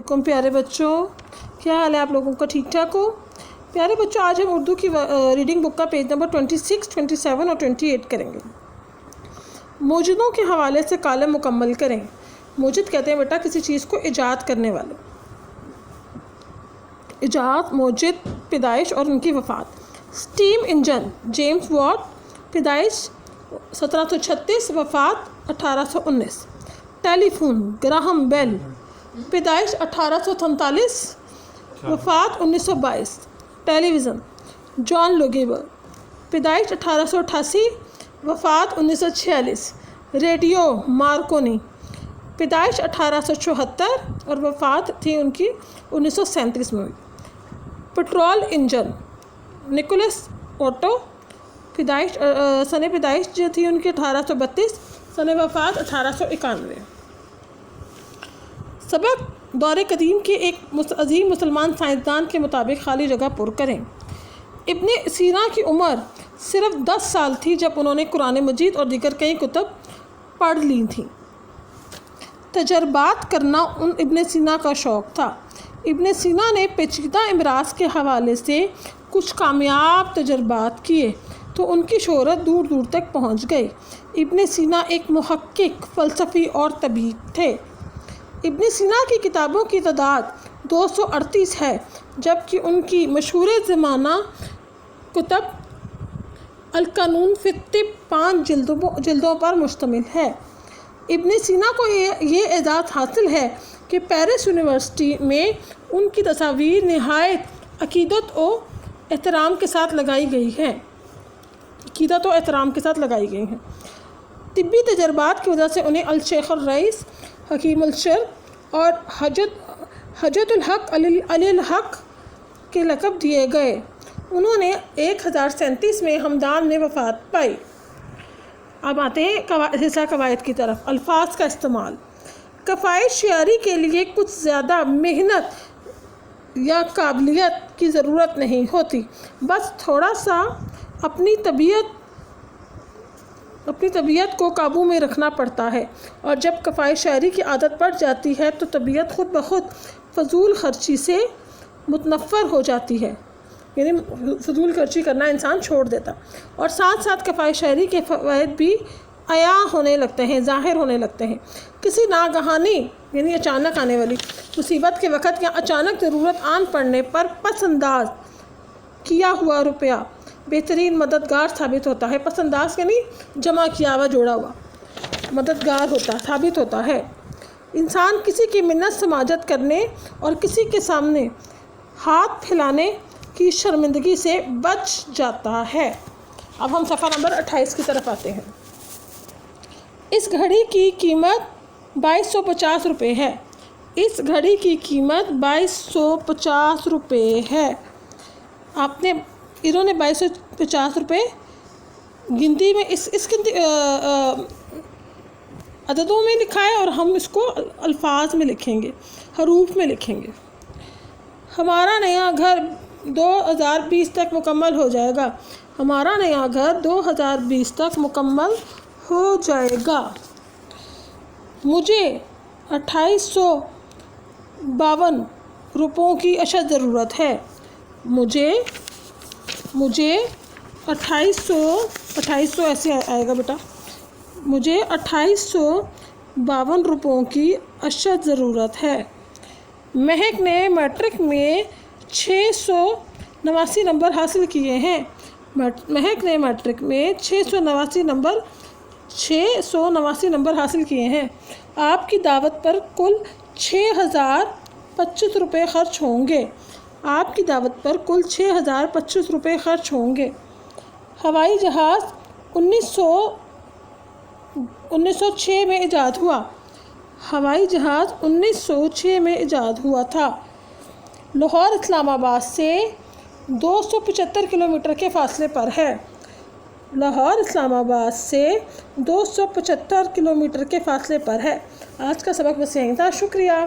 वालेकुम प्यारे बच्चों, क्या हाल है आप लोगों का? ठीक ठाक हो? प्यारे बच्चों, आज हम उर्दू की रीडिंग बुक का पेज नंबर 26, 27 और 28 करेंगे। मौजूदों के हवाले से कॉलम मुकम्मल करें। मौजूद कहते हैं बेटा किसी चीज़ को ईजाद करने वालों। ईजाद, मौजूद, पैदाइश और उनकी वफ़ात। स्टीम इंजन, जेम्स वॉट, पैदाइश 1736, वफ़ात 1819। टेलीफोन, ग्राहम बेल, पैदाइश 1843, वफ़ात 1922। टेलीविज़न, जॉन लोगेबर, पैदाइश 1888, वफ़ात 1946। रेडियो, मार्कोनी, पैदाइश 1874 और वफ़ात थी उनकी 1937 में। पेट्रोल इंजन, निकोलस ओटो, पैदाइश सन पैदाइश जो थी उनकी 1832, सन वफ़ात 1891। सबक, दौर कदीम के एक अजीम मुसलमान साइंसदान के मुताबिक खाली जगह पुर करें। इब्ने सीना की उम्र सिर्फ 10 साल थी जब उन्होंने कुरान मजीद और दीगर कई कुतुब पढ़ ली थीं। तजर्बात करना उन इब्ने सीना का शौक़ था। इब्ने सीना ने पेचीदा अमराज के हवाले से कुछ कामयाब तजर्बात किए तो उनकी शोहरत दूर दूर तक पहुँच गई। इब्ने सीना एक मुहक्किक, फ़लसफ़ी और तबीब थे। इब्ने सीना की किताबों की तादाद 238 है, जबकि उनकी मशहूर ज़माना कुतुब अल-क़ानून फ़ी तिब 5 जिल्दों पर मुश्तमिल है। इब्ने सीना को ये एजाज़ हासिल है कि पेरिस यूनिवर्सिटी में उनकी तस्वीर नहायत अक़ीदत और एहतराम के साथ लगाई गई हैं। तिब्बी तजर्बात की वजह से उन्हें अल-शेख अल-रईस, हकीम अल-शर और हजतुल हक़ अलिल हक़ के लक़ब दिए गए। उन्होंने 1037 में हमदान में वफ़ात पाई। अब आते हैं हिस्सा कवायद की तरफ। अल्फाज का इस्तेमाल। कफ़ायत शायरी के लिए कुछ ज़्यादा मेहनत या काबिलियत की ज़रूरत नहीं होती, बस थोड़ा सा अपनी तबीयत को काबू में रखना पड़ता है। और जब कफ़ायत शायरी की आदत पड़ जाती है तो तबीयत खुद ब खुद फ़जूल खर्ची से मुतनफ़र हो जाती है, यानी फ़जूल खर्ची करना इंसान छोड़ देता। और साथ साथ कफ़ायत शायरी के फ़वाइद भी आया होने लगते हैं, ज़ाहिर होने लगते हैं। किसी नागहानी यानी अचानक आने वाली मुसीबत के वक़्त या अचानक ज़रूरत आन पड़ने पर पसंदाज़ किया हुआ रुपया बेहतरीन मददगार साबित होता है। पसंदाज़ यानी जमा किया हुआ, जोड़ा हुआ, मददगार साबित होता है। इंसान किसी की मिन्नत समाजत करने और किसी के सामने हाथ फैलाने की शर्मिंदगी से बच जाता है। अब हम सफ़ा नंबर 28 की तरफ आते हैं। इस घड़ी की कीमत 2250 रुपये है। इस घड़ी की कीमत 2250 रुपये है। इन्होंने 2250 रुपये गिनती में इस गिनती अददों में लिखा है और हम इसको अल्फाज में लिखेंगे, हरूफ में लिखेंगे। हमारा नया घर 2020 तक मुकम्मल हो जाएगा। हमारा नया घर 2020 तक मुकम्मल हो जाएगा। मुझे 2852 रुपयों की अशद ज़रूरत है। मुझे 2800 ऐसे आएगा बेटा। मुझे 2852 रुपयों की अशद ज़रूरत है। महक ने मैट्रिक में 689 नंबर हासिल किए हैं। महक ने मैट्रिक में 689 नंबर हासिल किए हैं। आपकी दावत पर कुल 6025 रुपये खर्च होंगे। आपकी दावत पर कुल 6025 रुपये खर्च होंगे। हवाई जहाज़ 1906 में ईजाद हुआ। हवाई जहाज़ 1906 में ईजाद हुआ था। लाहौर इस्लामाबाद से 275 किलोमीटर के फासले पर है। लाहौर इस्लामाबाद से 275 किलोमीटर के फासले पर है। आज का सबक बस यहीं था। शुक्रिया।